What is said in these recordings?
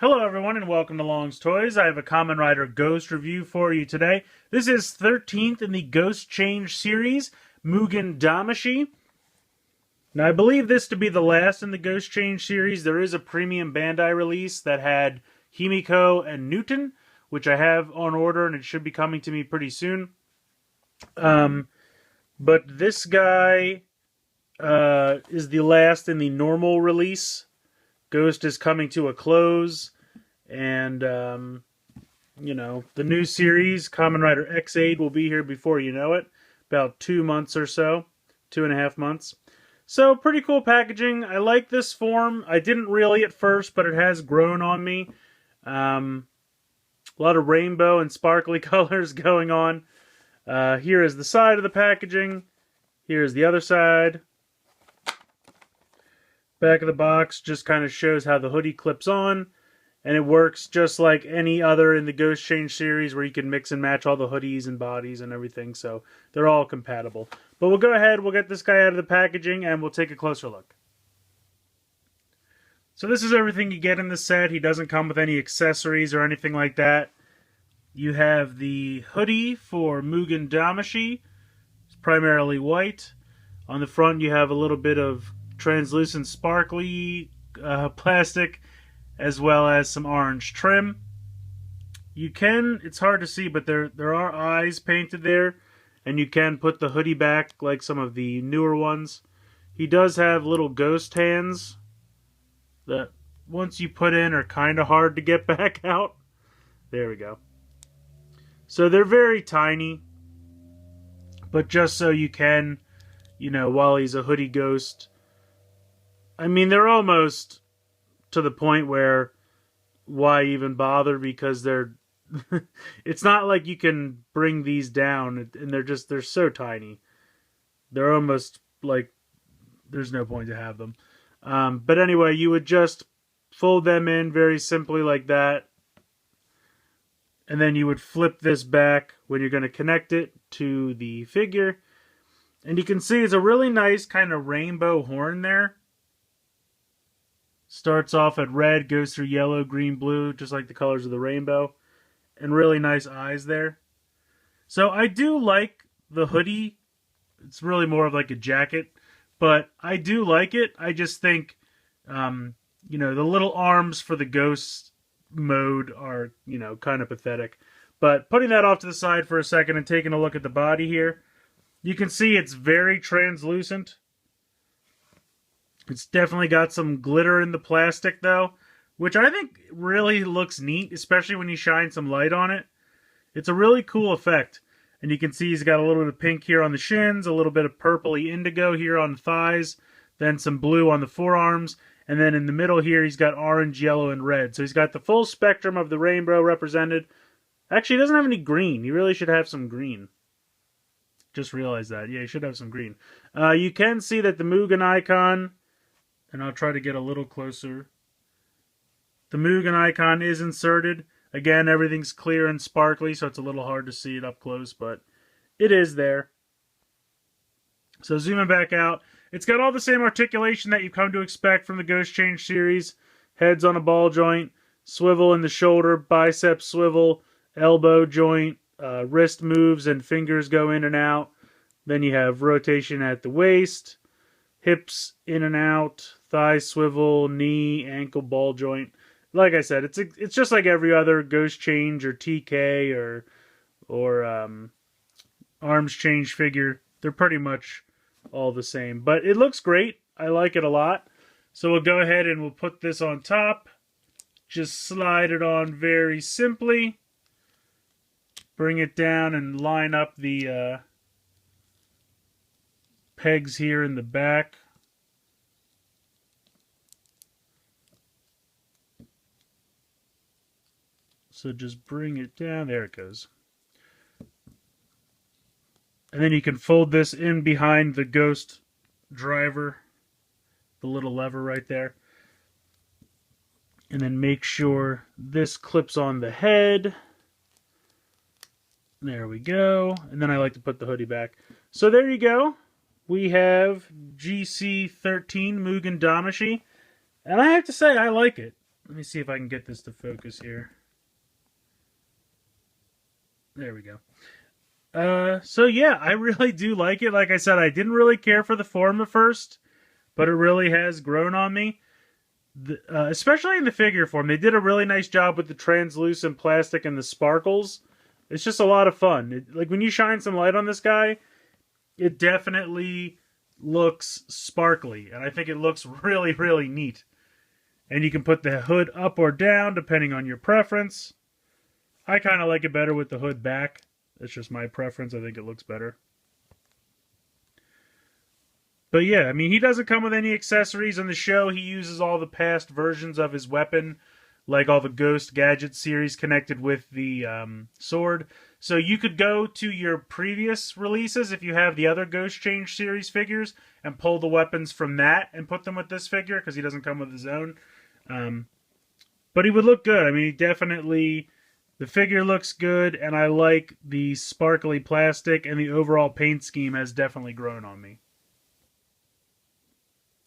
Hello everyone and welcome to Long's Toys. I have a Kamen Rider Ghost review for you today. This is 13th in the Ghost Change series, Mugen Damashi. Now I believe this to be the last in the Ghost Change series. There is a premium Bandai release that had Himiko and Newton, which I have on order and it should be coming to me pretty soon. But this guy is the last in the normal release. Ghost is coming to a close, and, you know, the new series, Kamen Rider X8, will be here before you know it. About 2 months or so. 2.5 months. So, pretty cool packaging. I like this form. I didn't really at first, but it has grown on me. A lot of rainbow and sparkly colors going on. Here is the side of the packaging. Here is the other side. Back of the box just kind of shows how the hoodie clips on, and it works just like any other in the Ghost Change series where you can mix and match all the hoodies and bodies and everything, so they're all compatible. But we'll go ahead, we'll get this guy out of the packaging, and we'll take a closer look. So this is everything you get in the set. He doesn't come with any accessories or anything like that. You have the hoodie for Mugen Damashi. It's primarily white. On the front you have a little bit of translucent sparkly plastic, as well as some orange trim. It's hard to see, but there are eyes painted there, and you can put the hoodie back like some of the newer ones. He does have little ghost hands that once you put in are kind of hard to get back out. There we go. So they're very tiny, but just so you can, you know, while he's a hoodie ghost. I mean, they're almost to the point where why even bother, because they're it's not like you can bring these down, and they're so tiny. They're almost like there's no point to have them. But anyway, you would just fold them in very simply like that, and then you would flip this back when you're going to connect it to the figure, and you can see it's a really nice kind of rainbow horn there. Starts off at red, goes through yellow, green, blue, just like the colors of the rainbow. And really nice eyes there. So I do like the hoodie. It's really more of like a jacket. But I do like it. I just think, you know, the little arms for the ghost mode are, you know, kind of pathetic. But putting that off to the side for a second and taking a look at the body here, you can see it's very translucent. It's definitely got some glitter in the plastic, though, which I think really looks neat, especially when you shine some light on it. It's a really cool effect. And you can see he's got a little bit of pink here on the shins, a little bit of purpley indigo here on the thighs, then some blue on the forearms, and then in the middle here he's got orange, yellow, and red. So he's got the full spectrum of the rainbow represented. Actually, he doesn't have any green. He really should have some green. Just realized that. Yeah, he should have some green. You can see that the Mugen icon, and I'll try to get a little closer. The Mugen icon is inserted. Again, everything's clear and sparkly, so it's a little hard to see it up close, but it is there. So zooming back out, it's got all the same articulation that you've come to expect from the Ghost Change series. Heads on a ball joint, swivel in the shoulder, bicep swivel, elbow joint, wrist moves and fingers go in and out. Then you have rotation at the waist, hips in and out, thigh swivel, knee, ankle, ball joint. Like I said, it's just like every other Ghost Change or TK or Arms Change figure. They're pretty much all the same. But it looks great. I like it a lot. So we'll go ahead and we'll put this on top. Just slide it on very simply. Bring it down and line up the pegs here in the back. So just bring it down. There it goes. And then you can fold this in behind the ghost driver, the little lever right there. And then make sure this clips on the head. There we go. And then I like to put the hoodie back. So there you go. We have GC-13 Mugen Damashi. And I have to say, I like it. Let me see if I can get this to focus here. There we go. So yeah, I really do like it. Like I said, I didn't really care for the form at first, but it really has grown on me. Especially in the figure form. They did a really nice job with the translucent plastic and the sparkles. It's just a lot of fun. Like when you shine some light on this guy, it definitely looks sparkly. And I think it looks really, really neat. And you can put the hood up or down depending on your preference. I kind of like it better with the hood back. That's just my preference. I think it looks better. But yeah, I mean, he doesn't come with any accessories. On the show, he uses all the past versions of his weapon, like all the Ghost Gadget series connected with the sword. So you could go to your previous releases if you have the other Ghost Change series figures and pull the weapons from that and put them with this figure because he doesn't come with his own. But he would look good. I mean, he definitely... The figure looks good, and I like the sparkly plastic, and the overall paint scheme has definitely grown on me.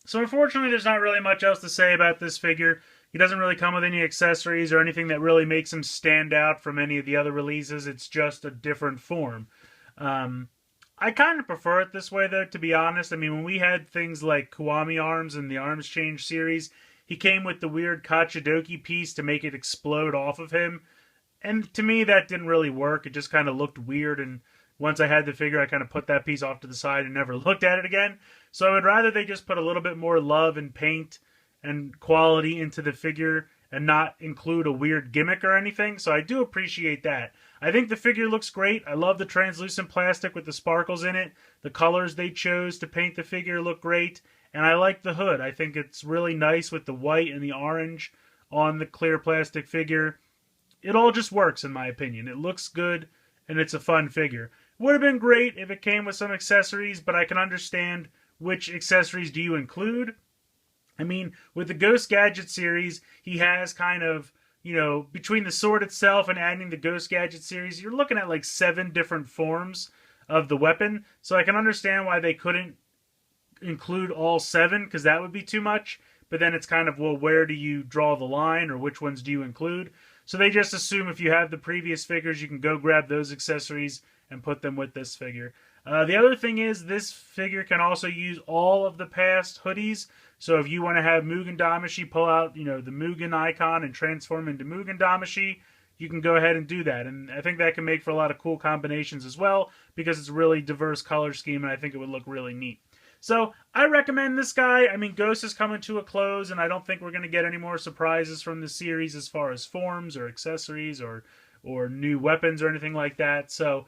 So unfortunately, there's not really much else to say about this figure. He doesn't really come with any accessories or anything that really makes him stand out from any of the other releases. It's just a different form. I kind of prefer it this way, though, to be honest. I mean, when we had things like Kiwami Arms in the Arms Change series, he came with the weird Kachidoki piece to make it explode off of him. And to me, that didn't really work. It just kind of looked weird, and once I had the figure, I kind of put that piece off to the side and never looked at it again. So I would rather they just put a little bit more love and paint and quality into the figure and not include a weird gimmick or anything. So I do appreciate that. I think the figure looks great. I love the translucent plastic with the sparkles in it. The colors they chose to paint the figure look great. And I like the hood. I think it's really nice with the white and the orange on the clear plastic figure. It all just works, in my opinion. It looks good, and it's a fun figure. Would have been great if it came with some accessories, but I can understand which accessories do you include. I mean, with the Ghost Gadget series, he has kind of, you know, between the sword itself and adding the Ghost Gadget series, you're looking at like 7 different forms of the weapon. So I can understand why they couldn't include all 7, because that would be too much. But then it's kind of, well, where do you draw the line, or which ones do you include? So they just assume if you have the previous figures, you can go grab those accessories and put them with this figure. The other thing is this figure can also use all of the past hoodies. So if you want to have Mugen Damashi, pull out, you know, the Mugen icon and transform into Mugen Damashi, you can go ahead and do that. And I think that can make for a lot of cool combinations as well, because it's a really diverse color scheme, and I think it would look really neat. So I recommend this guy. I mean, Ghost is coming to a close, and I don't think we're going to get any more surprises from the series as far as forms or accessories or new weapons or anything like that. So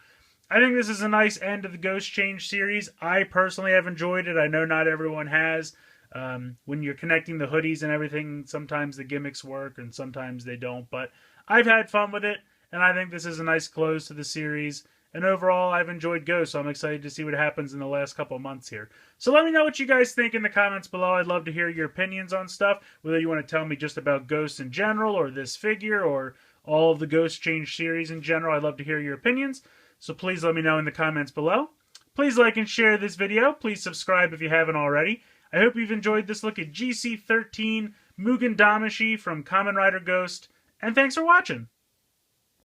I think this is a nice end of the Ghost Change series. I personally have enjoyed it. I know not everyone has. When you're connecting the hoodies and everything, sometimes the gimmicks work and sometimes they don't. But I've had fun with it, and I think this is a nice close to the series. And overall, I've enjoyed Ghost, so I'm excited to see what happens in the last couple of months here. So let me know what you guys think in the comments below. I'd love to hear your opinions on stuff, whether you want to tell me just about Ghost in general, or this figure, or all of the Ghost Change series in general. I'd love to hear your opinions, so please let me know in the comments below. Please like and share this video. Please subscribe if you haven't already. I hope you've enjoyed this look at GC-13 Mugen Damashi from Kamen Rider Ghost, and thanks for watching!